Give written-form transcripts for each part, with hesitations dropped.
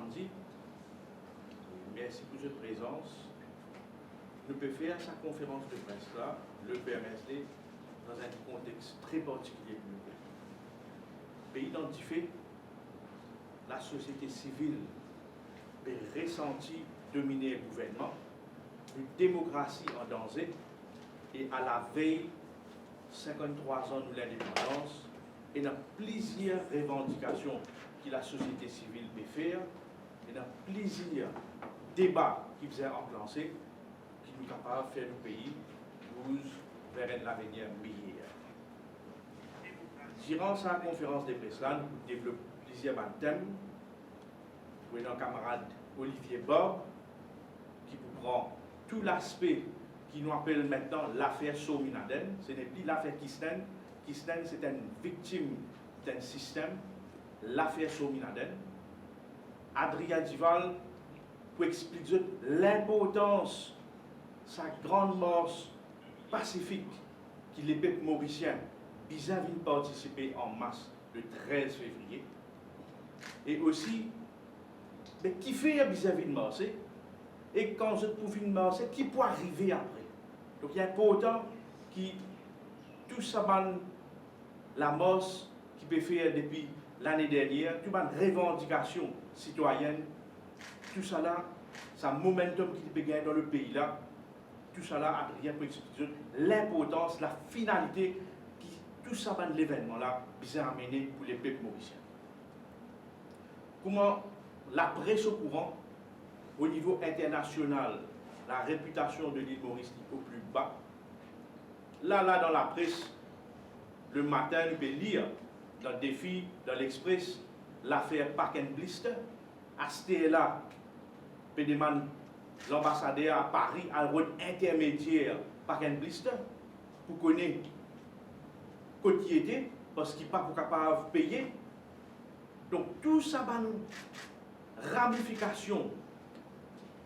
samedi. Merci pour votre présence. Nous pouvons faire sa conférence de presse là, le PMSD, dans un contexte très particulier pour nous. Le pays identifié, la société civile est ressentie dominer le gouvernement, une démocratie en danger, et à la veille, 53 ans de l'indépendance, et dans plusieurs revendications que la société civile peut faire, et dans plusieurs débats qui faisaient enclencher, qui nous capables de faire le pays vers l'avenir meilleur. Durant sa conférence de presse là, nous développons plusieurs thèmes. Pour notre camarade Olivier Bob, qui vous prend tout l'aspect qui nous appelle maintenant l'affaire Sominaden. Ce n'est plus l'affaire Kisten. Kisten, c'est une victime d'un système. L'affaire Sominaden. Adrien Duval, pour expliquer l'importance, sa grande mort pacifique qui les peuples mauriciens viennent participer en masse le 13 février. Et aussi, mais qui fait vis-à-vis de Marseille, et quand je trouve une Marseille, qui peut arriver après. Donc il est important que tout ça, la mort qui peut faire depuis l'année dernière, toute une revendication citoyenne, tout ça là, ça momentum qui peut gagner dans le pays là, tout ça là, Adrien peut expliquer l'importance, la finalité qui tout ça, l'événement là, vient amener pour les peuples mauriciens. Comment la presse au courant, au niveau international, la réputation de l'île Maurice est au plus bas. Là, dans la presse, le matin, on peut lire dans le défi, dans l'Express, l'affaire Park and Blister. À ce là, l'ambassadeur à Paris a un rôle intermédiaire Park and Blister pour connaître côté parce qu'il n'est pas capable de payer. Donc, tout ça, ramification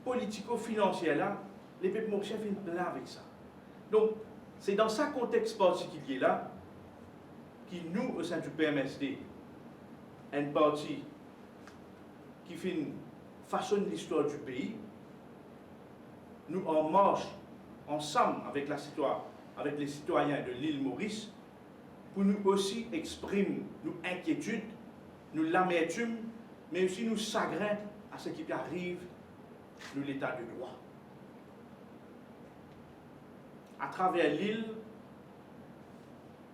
politico-financière là, les peuples mauriciens viennent plein avec ça. Donc, c'est dans ce contexte particulier là, que nous, au sein du PMSD, une partie qui façonne l'histoire du pays, nous en marche ensemble avec les citoyens de l'île Maurice, pour nous aussi exprimer nos inquiétudes, nous l'amertume, mais aussi nous chagrin à ce qui arrive de l'état de droit. À travers l'île,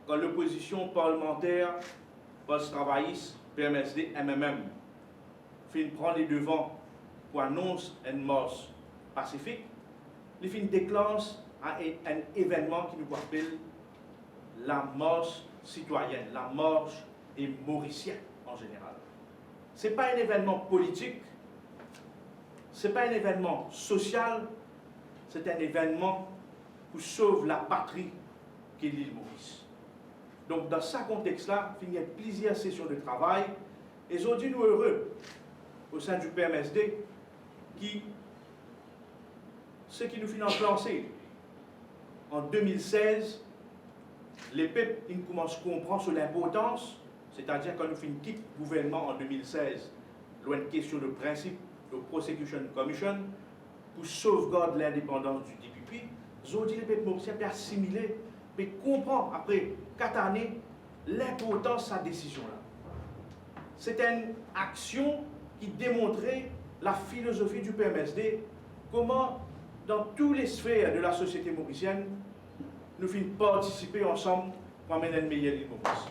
quand l'opposition parlementaire, post-travailliste, PMSD, MMM, prend les devants pour annoncer une marche pacifique, il déclenche un événement qui nous appelle la marche citoyenne, la marche des Mauriciens en général. Ce n'est pas un événement politique, ce n'est pas un événement social, c'est un événement pour sauver la patrie qu'est l'île Maurice. Donc dans ce contexte-là, il y a plusieurs sessions de travail, et aujourd'hui nous heureux au sein du PMSD, ce qui nous finance lancer en 2016, les peuples commencent à comprendre sur l'importance, c'est-à-dire quand nous finissons quitte gouvernement en 2016, loin de question de principe, de Prosecution Commission, pour sauvegarder l'indépendance du DPP, aujourd'hui les peuples mauriciens peuvent assimiler, peuvent comprendre après 4 années l'importance de sa décision-là. C'est une action qui démontrait la philosophie du PMSD, comment dans toutes les sphères de la société mauricienne, nous finissons participer ensemble pour amener une meilleure île Maurice.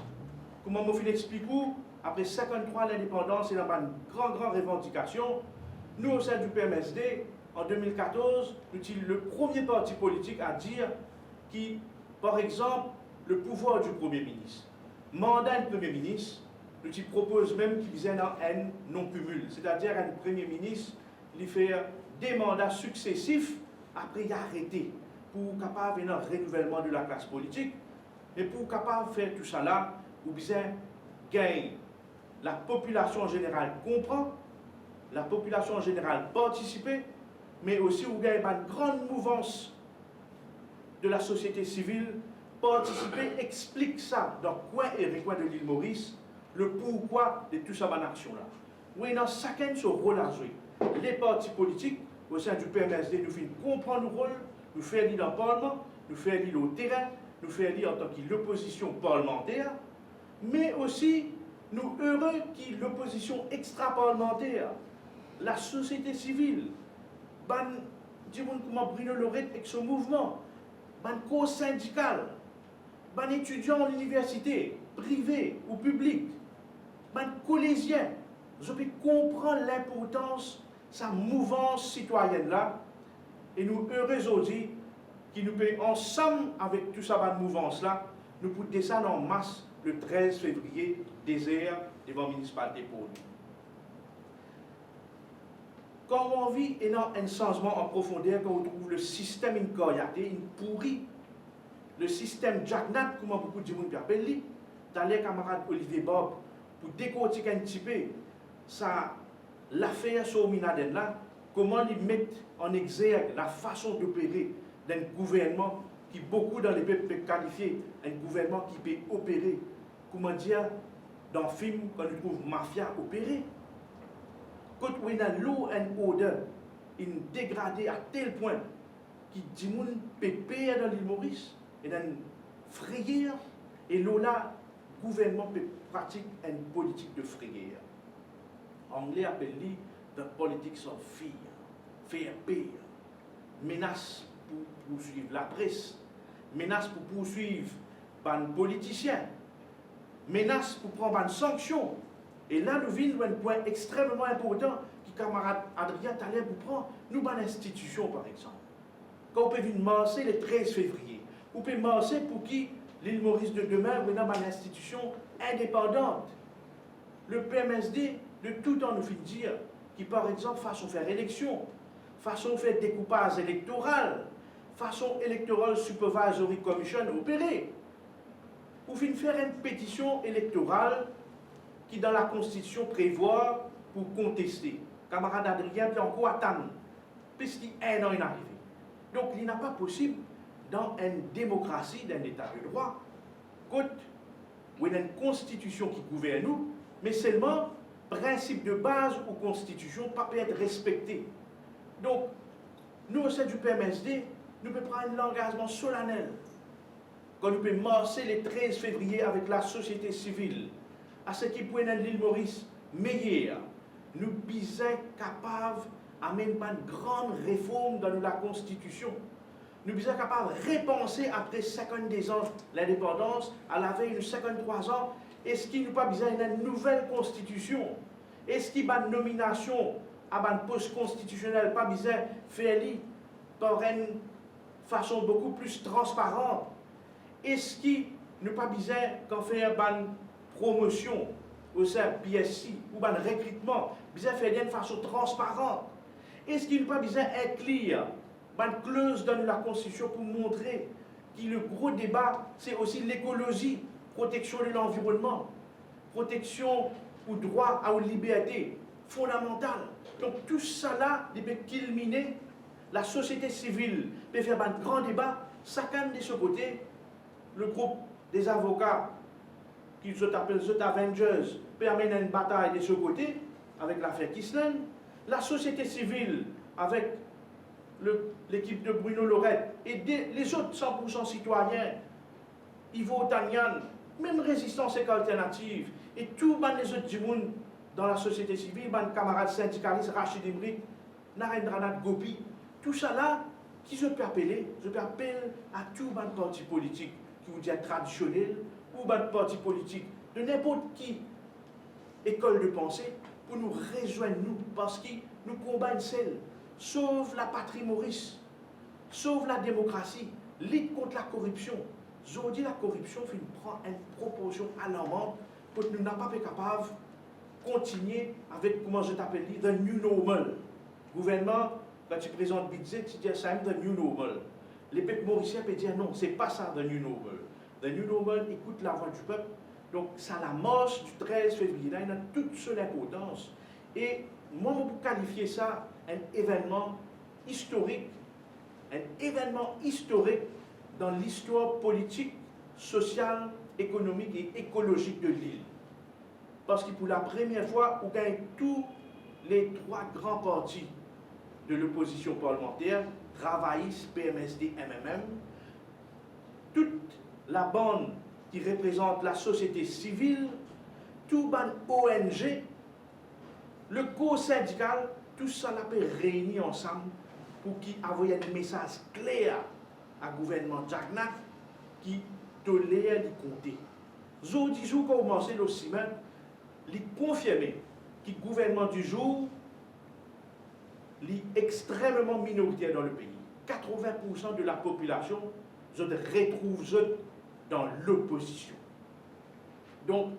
Comment nous expliquer, après 53 l'indépendance et dans une grande revendication, nous au sein du PMSD, en 2014, nous sommes le premier parti politique à dire que, par exemple, le pouvoir du Premier ministre, mandat du Premier ministre, nous propose même qu'il y ait un non-cumul, c'est-à-dire un Premier ministre qui fait des mandats successifs, après il a arrêté, pour capable un renouvellement de la classe politique, et pour capable faire tout ça là, ou bien gagner. La population générale comprend, la population générale participe, mais aussi où il y a une grande mouvance de la société civile participer, explique ça dans quoi et recoin de l'île Maurice, le pourquoi de tout ça, cette action-là. où il y a chacun son rôle à jouer. Les partis politiques, au sein du PMSD, nous faisons comprendre le rôle, nous faisons lire dans le Parlement, nous faisons lire au terrain, nous faisons lire en tant que l'opposition parlementaire, mais aussi nous heureux que l'opposition extra-parlementaire, la société civile, ban, dis-moi comment Bruno Lorette avec son mouvement, ban cause syndicale, ban étudiants à l'université, privés ou publics, ban collégiens, je peux comprendre l'importance de sa mouvance citoyenne-là, et nous heureux aujourd'hui qui nous peut ensemble avec toute sa mouvance-là, nous pouvons descendre en masse le 13 février, désert devant la municipalité pour nous. Quand on vit un changement en profondeur, quand on trouve le système incorriaté, pourri, le système Jagnat, comme beaucoup de gens appellent, dans les camarades Olivier Bob, pour décortiquer un petit peu l'affaire sur Minaden là, comment ils mettent en exergue la façon d'opérer d'un gouvernement qui, beaucoup dans les peuples peuvent qualifier un gouvernement qui peut opérer, comment dire, dans le film, quand on trouve mafia opérer. Quand on a l'eau et odeur, une dégradée à tel point que les gens peuvent payer dans l'île Maurice, et dans une frayeur, et là, le gouvernement peut pratiquer une politique de frayeur. Anglais appelle « the politics of fear », faire peur, menace pour poursuivre la presse, menace pour poursuivre les politiciens, menace pour prendre une sanction. Et là, nous venons un point extrêmement important que camarade Adrien Thaler vous prend. Nous, dans l'institution, par exemple. Quand on peut venir marcher le 13 février, on peut marcher pour qui l'île Maurice de demain, on a une institution indépendante. Le PMSD, de tout temps, nous fait dire qui, par exemple, façon faire élection, façon faire découpage électoral, façon électorale supervisory commission opérer. Ou fin faire une pétition électorale qui, dans la Constitution, prévoit pour contester. Camarade Adrien, puis encore attendre, puisqu'il y a un an est arrivé. Donc, il n'est pas possible, dans une démocratie, d'un État de droit, où il y a une Constitution qui gouverne nous, mais seulement, principe de base ou Constitution, pas peut être respecté. Donc, nous, au sein du PMSD, nous pouvons prendre un engagement solennel. Quand nous pouvons marcher le 13 février avec la société civile, à ce qui pourrait dans l'île Maurice meilleure, nous sommes capables d'amener une grande réforme dans la Constitution. Nous sommes capables de repenser après 52 ans l'indépendance, à la veille de 53 ans, est-ce qu'il n'y a pas besoin d'une nouvelle Constitution? Est-ce qu'il y a une nomination à un poste constitutionnel, pas besoin de faire par une façon beaucoup plus transparente? Est-ce qu'il n'y a pas besoin d'en faire une promotion au sein de PSC ou un recrutement, besoin de faire d'une façon transparente? Est-ce qu'il n'y a pas besoin d'inclure une clause dans la Constitution pour montrer que le gros débat, c'est aussi l'écologie, protection de l'environnement, protection ou droit à une liberté fondamentale. Donc tout ça là, il peut culminer, la société civile peut faire un grand débat, chacun de ce côté, le groupe des avocats, qu'ils appellent The Avengers, peut amener une bataille de ce côté, avec l'affaire Kislen, la société civile, avec l'équipe de Bruno Lorette, et les autres 100% citoyens, Ivo Tanyan, même Résistance et Alternative, et tous les autres gens dans la société civile, mes camarades syndicalistes, Rachid Imri, Narendranath Gopi, tout ça là, qui je peux appeler? Je peux appeler à tous les partis politiques qui vous disent traditionnels, ou les partis politiques de n'importe qui école de pensée, pour nous rejoindre nous, parce que nous combattons celle, sauve la patrie Maurice, sauve la démocratie, lutte contre la corruption. Aujourd'hui, la corruption prend une proportion alarmante pour que nous n'sommes pas capables de continuer avec, comment je t'appelle, the new normal. Gouvernement, quand tu présentes le budget, tu dis ça, the new normal. Les peuples mauriciens peuvent dire non, c'est pas ça, the new normal. The new normal écoute la voix du peuple. Donc, ça la marche du 13 février, là, il a toute son importance. Et moi, je peux qualifier ça un événement historique dans l'histoire politique, sociale, économique et écologique de l'île. parce que pour la première fois, on gagne tous les trois grands partis de l'opposition parlementaire, travaillistes, PMSD, MMM, toute la bande qui représente la société civile, tout ban ONG, le corps syndical, tout ça l'a peut réunir ensemble pour qu'il envoie un message clair à gouvernement Jagnat qui tolère les compter. Aujourd'hui, jour commencé le semaine, il confirmé que le gouvernement du jour est extrêmement minoritaire dans le pays. 80% de la population se retrouve dans l'opposition. Donc,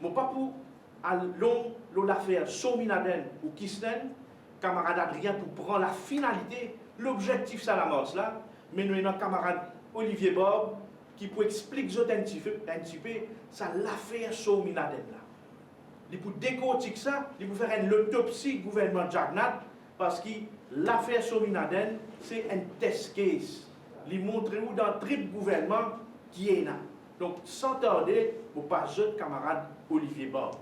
mon papa a l'affaire Sominaden ou Kisten, camarade Adrien, pour prendre la finalité, l'objectif ça la mort là, mais nous avons un camarade Olivier Bob qui peut expliquer un petit peu ça l'affaire Sominaden là. Il peut décortiquer ça, il peut faire une autopsie du gouvernement Jagnat, parce que l'affaire Sominaden, c'est un test case. Il montre où dans le triple gouvernement qui est là. Donc, sans tarder, vous passez votre camarade Olivier Bob.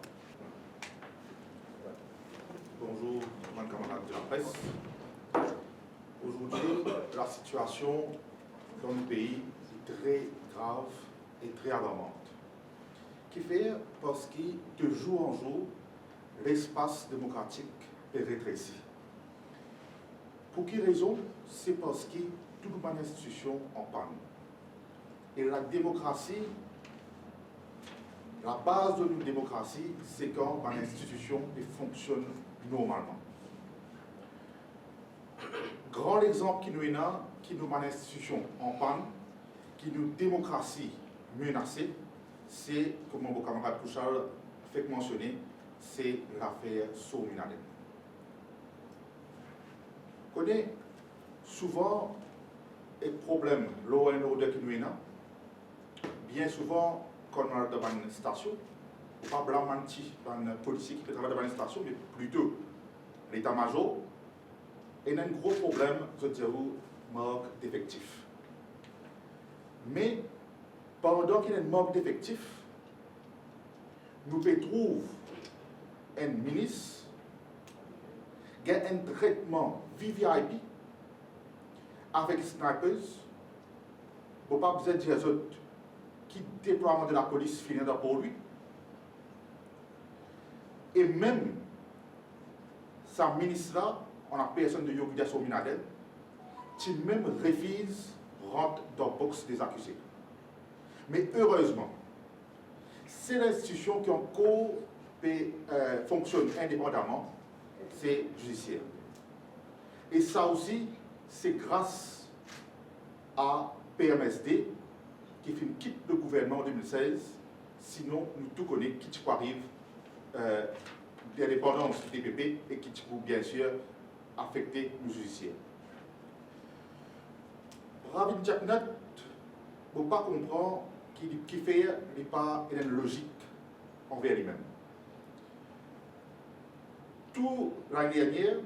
Bonjour, mes camarades de la presse. Aujourd'hui, la situation dans le pays est très grave et très alarmante. Qui fait parce que de jour en jour, l'espace démocratique est rétréci. Pour quelle raison? C'est parce que toute une institution en panne. Et la démocratie, la base de notre démocratie, c'est quand une institution fonctionne normalement. Grand exemple qui nous est là, qui nous une institution en panne, qui nous démocratie menacée, c'est, comme mon camarade Kouchal fait mentionner, c'est l'affaire Sominaden. On connaît souvent les problèmes, l'eau et l'odeur qui nous est là. Bien souvent, quand on est dans une station, pas blâmer un policier qui peut travailler dans une station, mais plutôt l'état-major. Et il y a un gros problème, je dirais, manque d'effectifs. Mais pendant qu'il y a un manque d'effectifs, nous pouvons trouver un ministre qui a un traitement VVIP avec snipers, pour pas besoin de dire aux autres qui déploiement de la police finit pour lui. Et même sa ministre-là, on a personne de Yogudia Sominaden, qui même refuse rentre dans le box des accusés. Mais heureusement, c'est l'institution qui encore fonctionne indépendamment, c'est judiciaire. Et ça aussi, c'est grâce à PMSD qui fait une quitte le gouvernement en 2016. Sinon, nous tout connaissons qui arrive l'indépendance du DPP et qui peut bien sûr affecter nos judiciaires. Ravin Jagnat ne peut pas comprendre qui fait n'est pas une logique envers lui-même. Tout l'année dernière,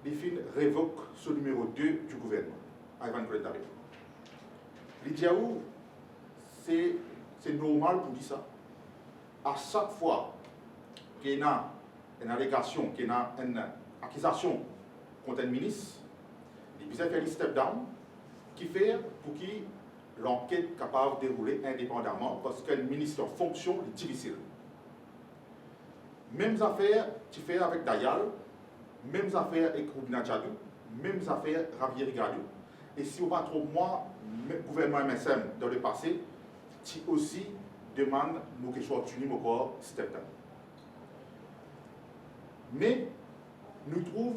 les films révoquent ce numéro 2 du gouvernement, Ivan Kretave. Les Diaou, c'est normal pour dire ça. À chaque fois qu'il y a une allégation, qu'il y a une accusation contre un ministre, il peut faire un step down qui fait pour qu'il l'enquête soit capable de dérouler indépendamment parce qu'un ministre en fonction est difficile. Mêmes affaires tu fais avec Dayal, mêmes affaires avec Roubina Djadou, mêmes affaires Ravier Gadou. Et si on va trop moi, le gouvernement MSM dans le passé, tu aussi demande nous que soit tenu au corps step down. Mais nous trouvons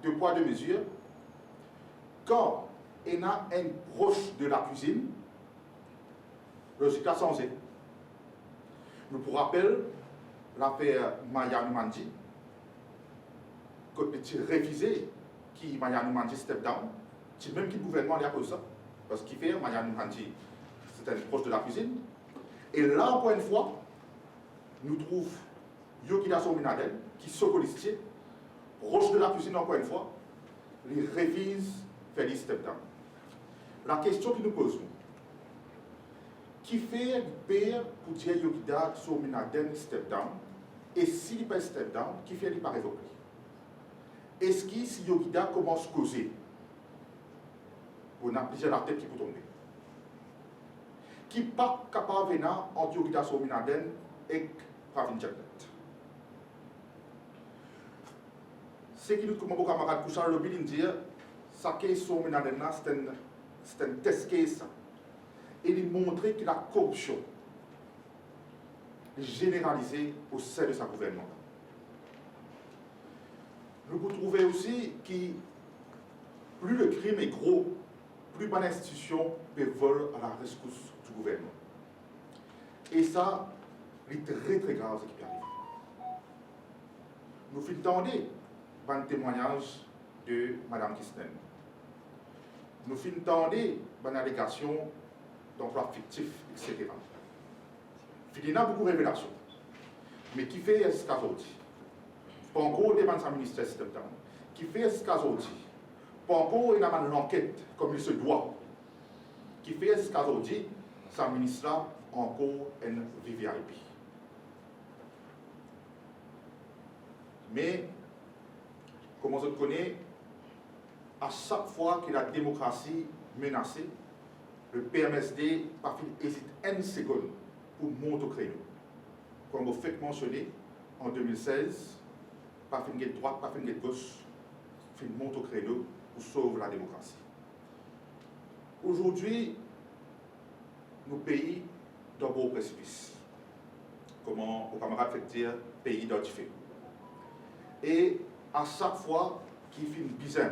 deux poids deux mesures quand il y a un proche de la cuisine, logique à changer. Nous pour rappel l'affaire Maya Numandi, quand tu refusé qui Maya Numandi step down, c'est même qui le gouvernement est à cause de ça. Parce qu'il fait Maya Numandi, c'est un proche de la cuisine. Et là, encore une fois, nous trouvons Yokida Sominaden, qui sont policiers, proche de la cuisine, encore une fois, les révise Félix step down. La question que nous posons, qui fait pire pour dire Yogida sur Minaden step down, et s'il pas step down, qui fait il pas révoquer. Est-ce que si Yogida commence à causer, on a plusieurs la tête qui peut tomber, qui n'est pas capable de venir entre Yogida sur Minaden et Pravin Jagdat. Ce qui nous, comme mon camarade Kouchal Lobby dit, ça qui est sur Minaden, c'est un test case. Et il montrait que la corruption est généralisée au sein de sa gouvernement. Nous pouvons trouver aussi que plus le crime est gros, plus bonne institution peut voler à la rescousse du gouvernement. Et ça, c'est très très grave ce qui arrive. Nous entendons un témoignage de Mme Kisnen. Nous entendons une allégation d'emploi fictif, etc. Il y a beaucoup de révélations. Mais qui fait ce cas aujourd'hui? Pas encore des sa ministère système. Qui fait ce cas aujourd'hui? Pas encore il y a une enquête comme il se doit. Qui fait ce cas aujourd'hui? Sa ministre là encore une VVIP. Mais, comme on se connaît, à chaque fois que la démocratie est menacée, le PMSD hésite une seconde pour monter au créneau. Comme vous faites mentionner, en 2016, pas fin de droite, pas fin de gauche, fin monte au créneau pour sauver la démocratie. Aujourd'hui, nos pays dans beau précipice. Comment vos camarades fait dire pays dans du fait. Et à chaque fois qu'il fait une bizarre,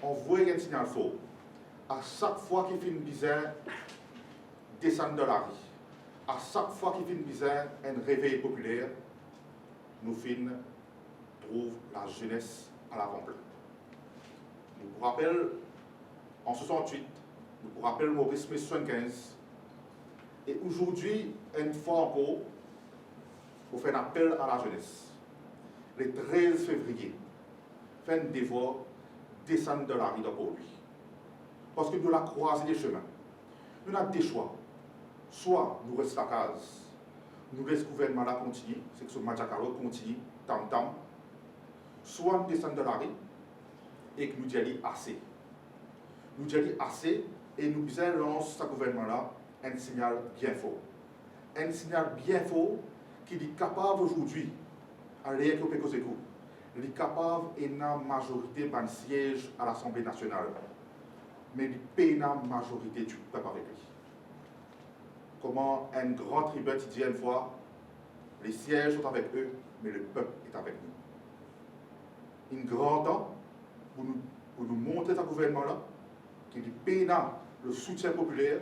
on voit un signal faux. À chaque fois qu'il fait une bizarre, descendre de la rue. À chaque fois qu'il fait une bizarre, un réveil populaire, nous trouvons la jeunesse à l'avant-plan. Nous vous rappelons, en 68, nous vous rappelons Maurice mai 75, et aujourd'hui, une fois encore, vous faites un appel à la jeunesse. Le 13 février, fait un devoir, descendre de la rue pour lui. Parce que nous la croisé des chemins. Nous avons des choix. Soit nous restons à la case, nous laissons le gouvernement là continuer, c'est que ce Madjakaro continue, tam-tam. Soit nous descendons de la rue et que nous disons assez. Nous disons assez et nous lançons ce gouvernement là un signal bien fort. Un signal bien fort qui est capable aujourd'hui, à l'air que vous il est capable d'une majorité de siège à l'Assemblée nationale. Mais il paye la majorité du peuple avec lui. Comment un grand tribun dit une fois, les sièges sont avec eux, mais le peuple est avec nous. Un grand temps pour nous montrer ce gouvernement-là, qu'il paye le soutien populaire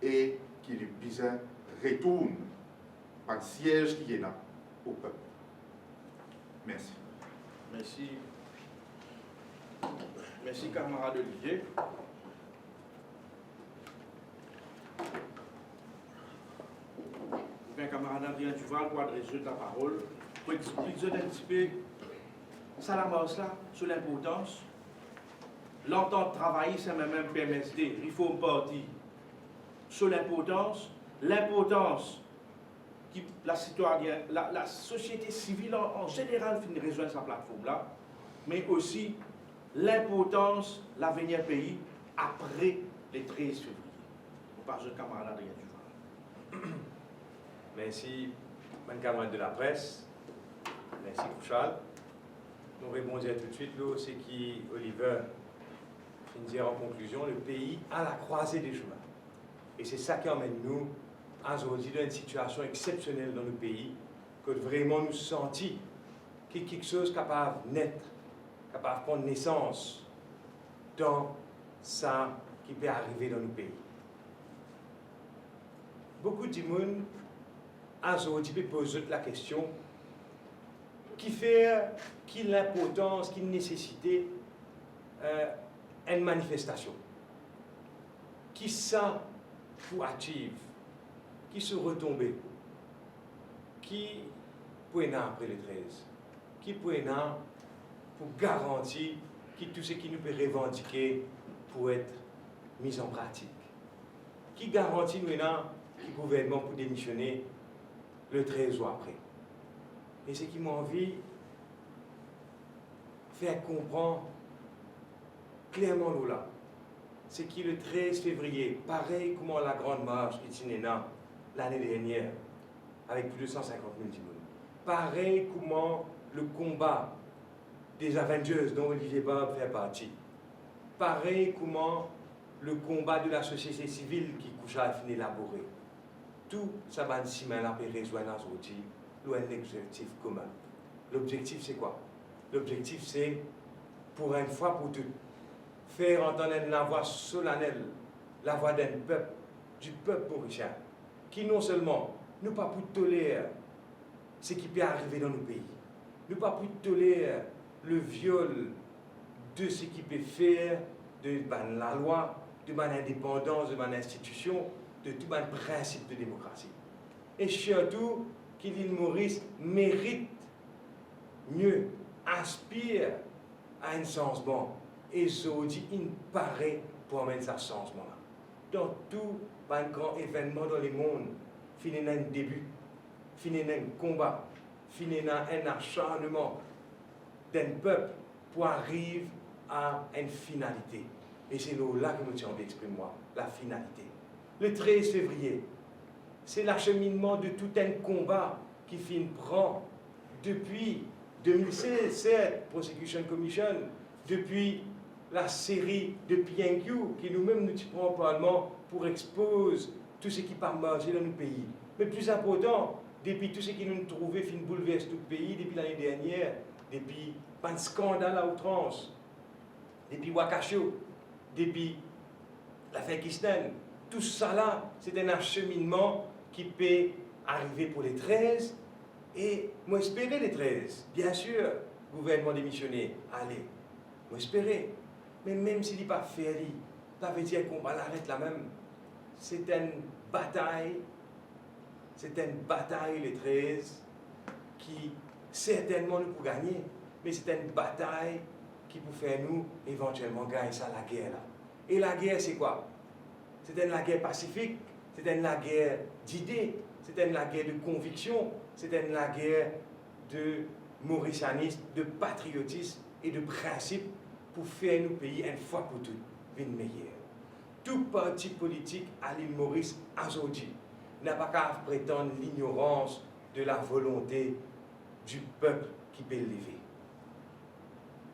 et qu'il retourne par le siège qui est là au peuple. Merci. Merci. Merci, camarade Olivier. Bien, camarade Adrien Duval, pour adresser la parole, pour expliquer un petit peu ça la masse là, sur l'importance. L'entente travailler, c'est même PMSD, Reform Party, sur l'importance qui la citoyenne, la société civile en général finit de rejoindre sa plateforme là, mais aussi l'importance de l'avenir pays après les 13 février. On parle de camarade Adrien Duval. Merci, mon camarade de la presse. Merci, Kouchal. Nous répondons tout de suite, là, c'est qui, Oliver, finit en conclusion, le pays à la croisée des chemins. Et c'est ça qui emmène nous, aujourd'hui, dans une situation exceptionnelle dans le pays, que vraiment nous sentis qu'il y a quelque chose capable de naître, capable de prendre naissance dans ça qui peut arriver dans nos pays. Beaucoup de monde aujourd'hui posent la question qui fait, qui l'importance, qui nécessité une manifestation, qui ça pour active, qui se retomber, qui peut après les 13, qui peut pour garantir que tout ce qui nous peut revendiquer pour être mis en pratique, qui garantit maintenant que le gouvernement pour démissionner le 13 jours après. Et ce qui m'a envie de faire comprendre clairement nous là, c'est que le 13 février, pareil comme la grande marche qui l'année dernière, avec plus de 150 000 personnes, pareil comme le combat des Avengers dont Olivier Bob fait partie, pareil comme le combat de la société civile qui couche à fin élaboré. Tout ça va si mal à rejoindre aujourd'hui, l'objectif commun. L'objectif c'est quoi? L'objectif c'est, pour une fois pour toutes, faire entendre la voix solennelle, la voix d'un peuple, du peuple mauricien, qui non seulement nous pas pour tolérer ce qui peut arriver dans nos pays, nous pas pour tolérer le viol de ce qui peut faire de la loi, de l'indépendance, de l'institution, de tout le principe de démocratie. Et surtout, que l'île Maurice mérite mieux, aspire à un changement. Et aujourd'hui, il paraît pour amener ce changement-là. Dans tout un grand événement dans le monde, finir un début, finir un combat, finir un acharnement d'un peuple pour arriver à une finalité. Et c'est là que nous tiens d'exprimer la finalité. Le 13 février, c'est l'acheminement de tout un combat qui prend depuis 2016, c'est Prosecution Commission, depuis la série de PNQ qui nous-mêmes nous prenons au Parlement pour exposer tout ce qui peut marcher dans nos pays. Mais plus important, depuis tout ce qui nous trouvait bouleverse tout le pays depuis l'année dernière, depuis un scandale à outrance, depuis Wakasho, depuis l'affaire Kisnen, tout ça là, c'est un acheminement qui peut arriver pour les 13 et moi espérer les 13. Bien sûr, gouvernement démissionné, allez, moi espérer. Mais même s'il n'est pas fait, ça veut dire qu'on va l'arrêter là même. C'est une bataille, les 13, qui certainement nous pour gagner, mais c'est une bataille qui peut faire nous éventuellement gagner ça, la guerre là. Et la guerre, c'est quoi? C'est la guerre pacifique, c'est la guerre d'idées, c'est la guerre de conviction, c'est la guerre de mauricianisme, de patriotisme et de principe pour faire nos pays une fois pour toutes une meilleure. Tout parti politique à l'île Maurice aujourd'hui n'a pas qu'à prétendre l'ignorance de la volonté du peuple qui peut lever.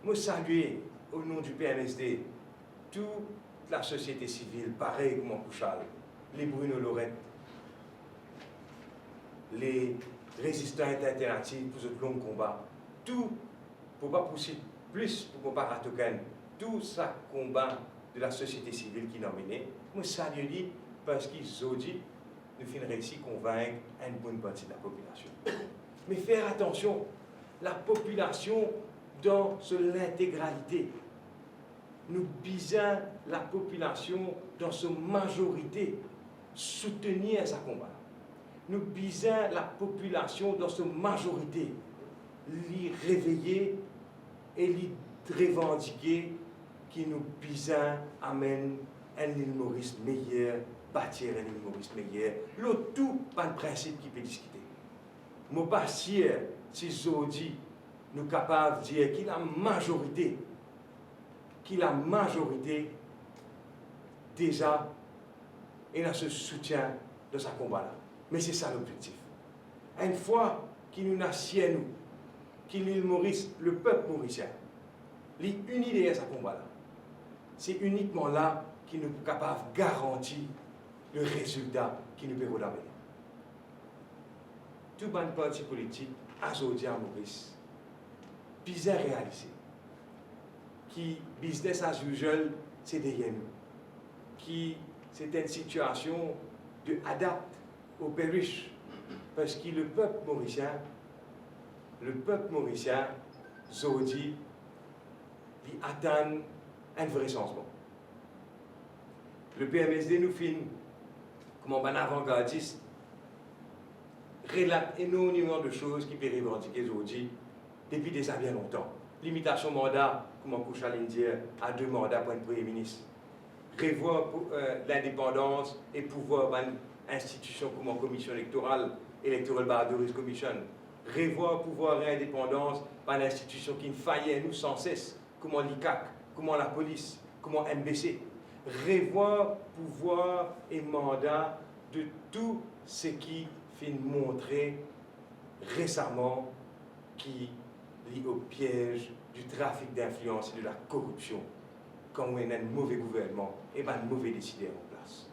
Moi saluer au nom du PMSD toute la société civile, pareil comme en Couchal, les Bruno Lorette, les résistants alternatifs pour ce long combat, tout pour pas pousser plus pour qu'on pas rater tout ça combat de la société civile qui l'a mené. Moi salue parce qu'ils ont dit nous finirons réussi à convaincre une bonne partie de la population. Mais faire attention, la population dans l'intégralité. Nous bisons la population dans sa majorité soutenir sa combat. Nous bisons la population dans sa majorité l'y réveiller et l'y revendiquer qui nous bisons amène un île Maurice meilleur, bâtir un île Maurice meilleur. L'autre tout, pas de principe qui peut discuter. Mon pas sûr si aujourd'hui nous sommes capables de dire qu'il a majorité déjà et dans ce soutien de sa combat-là. Mais c'est ça l'objectif. Une fois qu'il nous nassied nous, qu'il l'île Maurice, le peuple mauricien, l'uni derrière sa combat-là, c'est uniquement là qu'il nous est capable de garantir le résultat qui nous peut amener. Tout bon parti politique, aujourd'hui en Maurice, bizarre réalisé. Qui business as usual, c'est derrière nous. Qui c'est une situation de adapte au pérish. Parce que le peuple mauricien, aujourd'hui, il attend un vrai changement. Le PMSD nous filme comme un avant-gardiste, relate énormément de choses qui peuvent revendiquer aujourd'hui depuis déjà bien longtemps. Limitation mandat, comme on couche à l'Indien, à 2 mandats pour un Premier ministre. revoir l'indépendance et pouvoir institutions comme la Commission électorale, Electoral Boundaries Commission, revoir pouvoir et indépendance par l'institution qui faillait nous sans cesse, comme l'ICAC, comme la police, comme MBC. Revoir pouvoir et mandat de tout ce qui fait montrer récemment qui lie au piège du trafic d'influence et de la corruption quand on a un mauvais gouvernement et un mauvais décideur en place.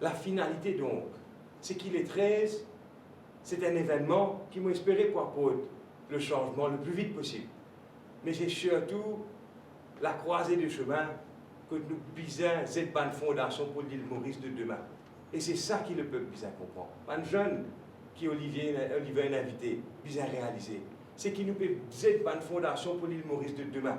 La finalité donc, c'est qu'il est 13, c'est un événement qui m'a espéré pour apporter le changement le plus vite possible. Mais c'est surtout la croisée du chemin que nous bisons cette bonne fondation pour l'île Maurice de demain. Et c'est ça qui le peuple bien comprend. Un jeune qui Olivier a invité, bien réalisé, c'est qu'il nous peut cette bonne fondation pour l'île Maurice de demain.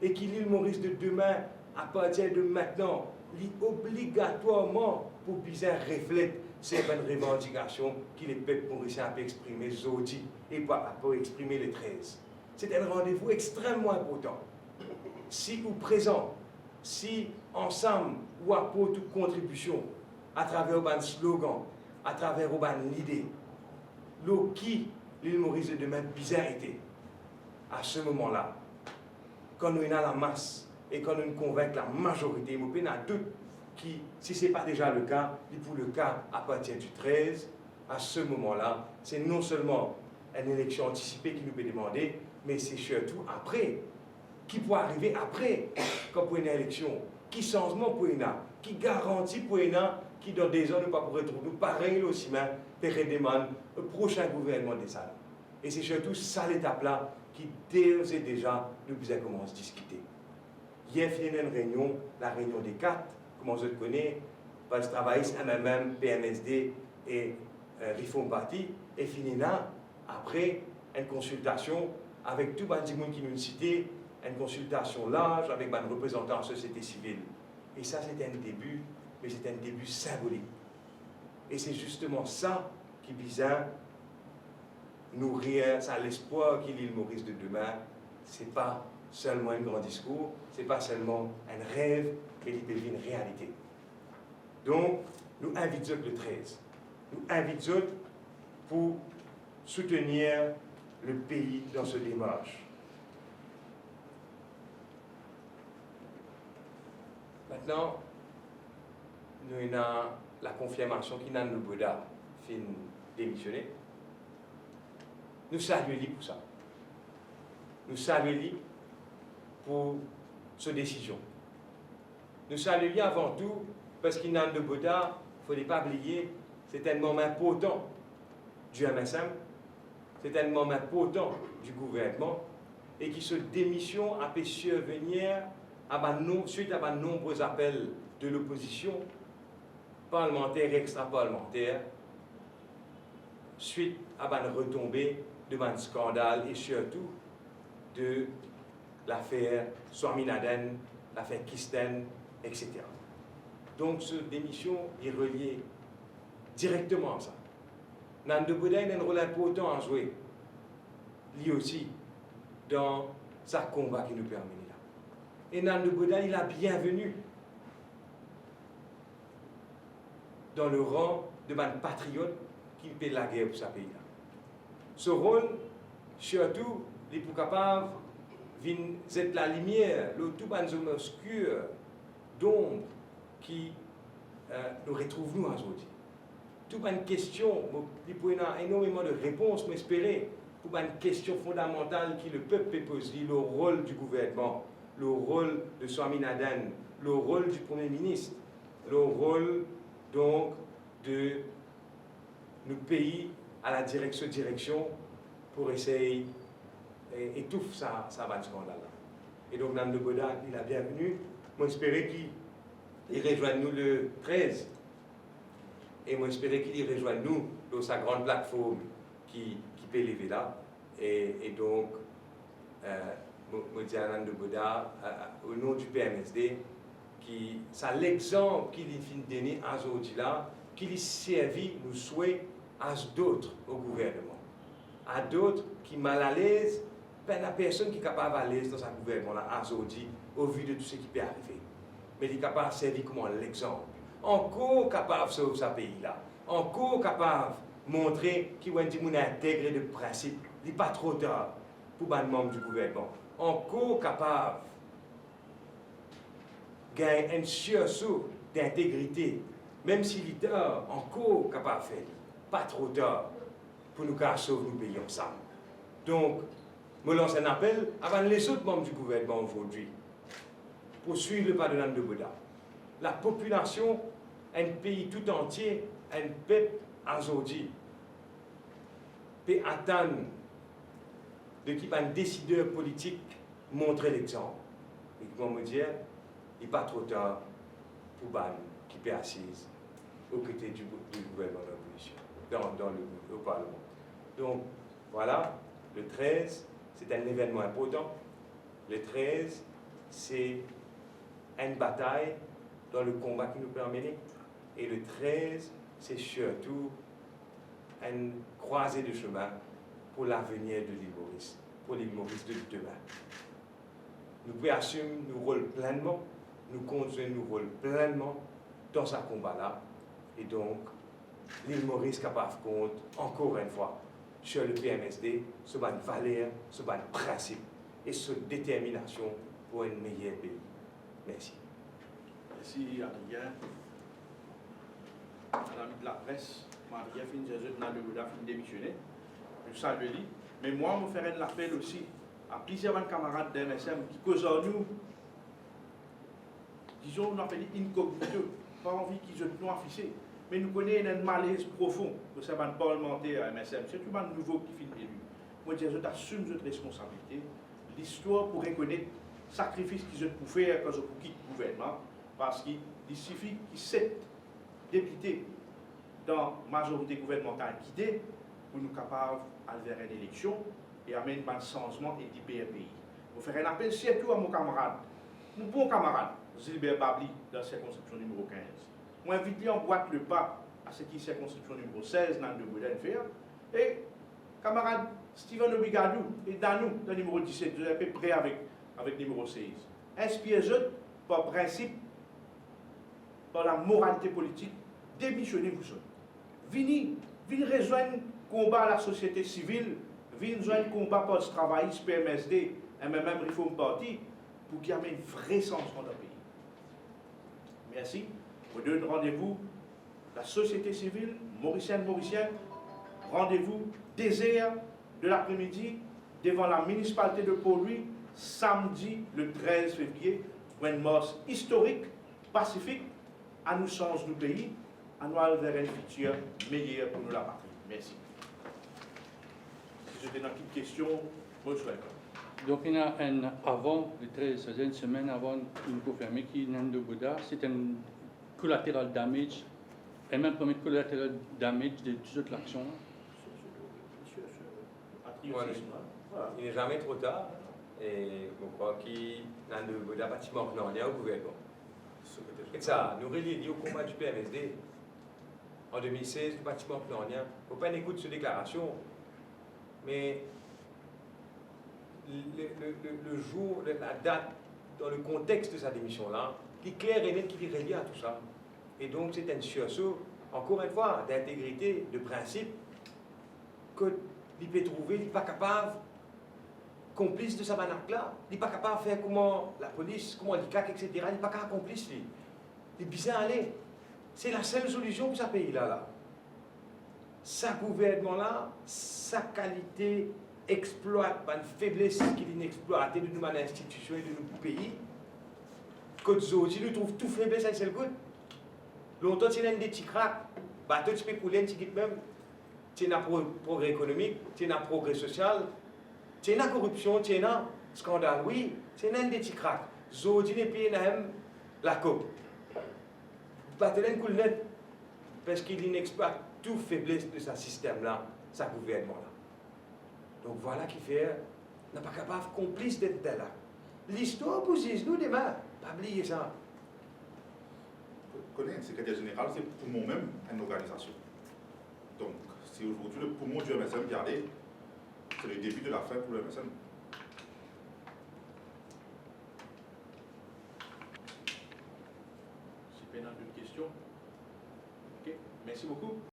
Et que l'île Maurice de demain, à partir de maintenant, lit obligatoirement pour bien refléter ces bonnes revendications que les peuples mauriciens peuvent exprimer aujourd'hui et pas pour exprimer les 13. C'est un rendez-vous extrêmement important. Si vous présent, si ensemble, ou apporte toute contribution à travers un slogan, à travers une idée, l'eau qui l'île Maurice de demain bizarreté, à ce moment-là, quand nous avons la masse et quand nous convaincons la majorité, nous avons doute qui, si ce n'est pas déjà le cas, pour le cas à partir du 13, à ce moment-là, c'est non seulement une élection anticipée qui nous peut demander, mais c'est surtout après. Qui peut arriver après, quand pour une élection, qui changement pour une, qui garantit pour une, qui dans des ans ne pas pourrait trouver pareil aussi, mais demande le prochain gouvernement des salles. Et c'est surtout ça l'étape-là qui d'ores et déjà nous commence à discuter. Hier, il y a une réunion, la réunion des 4, comme je le connais, parce que travail MMM, PMSD et Reform Party, et fini là, après une consultation avec tout le monde qui nous citait, une consultation large avec un représentant de la société civile. Et ça, c'est un début, mais c'est un début symbolique. Et c'est justement ça qui vient nourrir ça l'espoir qu'il l'île Maurice de demain. Ce n'est pas seulement un grand discours, ce n'est pas seulement un rêve, mais il devient une réalité. Donc, nous invitons le 13. Nous invitons pour soutenir le pays dans ce démarche. Maintenant, nous avons la confirmation qu'Inan Bouddha fin démissionner. Nous saluons lui pour ça. Nous saluons lui pour cette décision. Nous saluons lui avant tout parce qu'Inan Bouddha, il ne faut pas oublier, c'est un moment important du MSM, c'est un moment important du gouvernement et qui se démission a pu survenir suite à de nombreux appels de l'opposition parlementaire et extra-parlementaire, suite à une retombée de un scandale et surtout de l'affaire Swaminathan, l'affaire Kisten, etc. Donc, cette démission est reliée directement à ça. Nanda Bouddha a un rôle important à jouer, lui aussi, dans sa combat qui nous permet. Et Nanda Bouddha, il a bienvenu dans le rang de un patriote qui fait la guerre pour sa pays. Ce rôle, surtout, il est capable d'être la lumière, le tout un zone obscur d'ombre qui nous retrouve nous aujourd'hui. Toute une question, il peut y avoir énormément de réponses, mais espérer pour une question fondamentale qui le peuple peut poser, le rôle du gouvernement, le rôle de Swaminathan, le rôle du Premier ministre, le rôle donc de nos pays à la direction pour essayer d'étouffer ça scandale. Et donc Nanda Bouddha, il a bienvenu. Moi j'espérais qu'il rejoigne nous le 13. Et moi j'espérais qu'il rejoigne nous dans sa grande plateforme qui peut lever là. Et donc, moi dis à Nanda Bouddha, au nom du PMSD, qui c'est l'exemple qu'il est donné à aujourd'hui là, qu'il servi nous souhaite à d'autres au gouvernement, à d'autres qui mal à l'aise il n'y a personne qui est capable d'aller dans un gouvernement là, aujourd'hui, au vu de tout ce qui peut arriver. Mais il est capable de servir comme l'exemple. Encore capable de sauver ce pays-là. Encore capable de montrer qu'il y a un monde intégré de principe. Il n'est pas trop tard pour les membres du gouvernement. Encore capable de gagner un sursaut d'intégrité. Même s'il est tard, encore capable de faire. Pas trop tard pour nous sauver nos pays ensemble. Donc, je lance un appel avant les autres membres du gouvernement aujourd'hui pour suivre le pas de l'âme de Bouddha. La population, un pays tout entier, un peuple aujourd'hui, peut attendre de qui un décideur politique montrer l'exemple. Et comment me dire, il n'est pas trop tard pour ban qui peut assise aux côtés du gouvernement de l'opposition, au Parlement. Donc, voilà, le 13, c'est un événement important. Le 13, c'est une bataille dans le combat qui nous permet. Et le 13, c'est surtout une croisée de chemin pour l'avenir de l'île Maurice, pour l'île Maurice de demain. Nous pouvons assumer nos rôles pleinement, nous conduisons nos rôles pleinement dans ce combat-là. Et donc, l'île Maurice capable compte, encore une fois, sur le PMSD, sur une valeur, sur un principe et sur détermination pour un meilleur pays. Merci. Merci, Adrien. Madame de la presse, Maria fin démissionné. Je salue lui. Mais moi, je ferai un appel aussi à plusieurs camarades d'MSM qui causent en nous, disons, on appelle incognito, pas envie qu'ils se nous affichés. Mais nous connaissons un malaise profond de ces parlementaires à MSM. C'est tout un nouveau qui finit élu. Moi, je dis, je assume cette responsabilité. L'histoire pour reconnaître le sacrifice qu'ils ont pu faire quand ils ont quitté le gouvernement. Parce qu'il suffit qu'ils 7 députés dans la majorité gouvernementale quittés pour nous capables d'aller vers une élection et amener un changement et d'équiper un pays. Je vais faire un appel surtout à mon camarade, mon bon camarade, Gilbert Babli, dans la circonscription numéro 15. Moi, invite-lui en boîte le pas à ce qui est circonscription numéro 16, dans le Boudin faire. Et camarade Steven Obigadou et Danou, dans le numéro 17, vous êtes à peu près avec le numéro 16. Inspirez-vous par principe, par la moralité politique, démissionnez-vous. Venez rejoindre le combat à la société civile, venez rejoindre le combat pour le travailliste PMSD, et même Reform Party, pour qu'il y ait un vrai changement dans le pays. Merci. Vous donne rendez-vous, la société civile, mauricienne, rendez-vous, désert de l'après-midi, devant la municipalité de Port-Louis, samedi le 13 février, pour une marche historique, pacifique, à nous changer du pays, à nous aller vers un futur meilleur pour nous la patrie. Merci. Si j'ai une question, bonne soirée. Donc il y a un avant, le 13, c'est une semaine avant, une confirmée qui est de Bouddha, c'est un collateral damage, et même premier collateral damage de toute l'action. Il n'est jamais trop tard, et je crois qu'il y a un bâtiment ordinaire au gouvernement. Et ça, nous relions au combat du PMSD. En 2016, le bâtiment ordinaire. Il ne faut pas écouter cette déclaration, mais le jour, la date, dans le contexte de sa démission-là, il est clair et net qu'il est relié à tout ça. Et donc, c'est un sursaut, encore une fois, d'intégrité, de principe, qu'il peut trouver, il n'est pas capable, complice de sa manacle-là, il n'est pas capable de faire comment la police, comment les CAC, etc. Il n'est pas capable de complice, lui. Il est bien allé. C'est la seule solution pour ce pays-là. Sa gouvernement-là, sa qualité exploite une faiblesse qu'il est exploitée de nos institutions et de nos pays. Quand nous trouvons tout faiblesse à seul coup. Longtemps, c'est un des petits cracks. Bateau de spéculer, même. C'est un progrès économique, c'est un progrès social, c'est une corruption, c'est un scandale. Oui, c'est un des petits cracks. Zodi n'est pas la coupe. Bateau d'un coup de net, parce qu'il exploite toute faiblesse de ce système-là, ce gouvernement-là. Donc voilà qui fait, n'est pas capable, complice d'être là. L'histoire vous dit, nous demain, pas oublier ça. Connaître un secrétaire général, c'est pour moi-même une organisation. Donc, si aujourd'hui le poumon du MSM regardez, c'est le début de la fin pour le MSM. maintenant d'autres questions. Ok, merci beaucoup.